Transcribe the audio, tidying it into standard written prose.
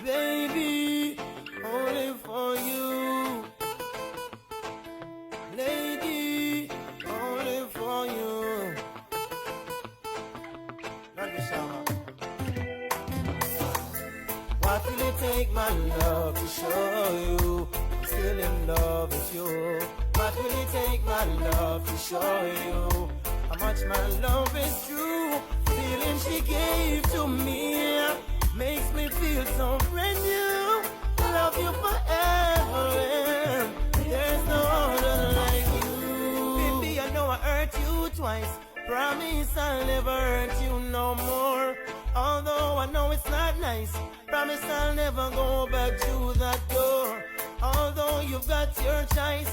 Baby, only for you. Lady, only for you. Love you, Shama. What will it take, my love, to show you I'm still in love with you? What will it take, my love, to show you how much my love is true? Feeling she gave to me makes me feel so brand new. Love you forever, and there's no other like you. Baby, I know I hurt you twice. Promise I'll never hurt you no more. Although I know it's not nice, promise I'll never go back to that door. Although you've got your choice,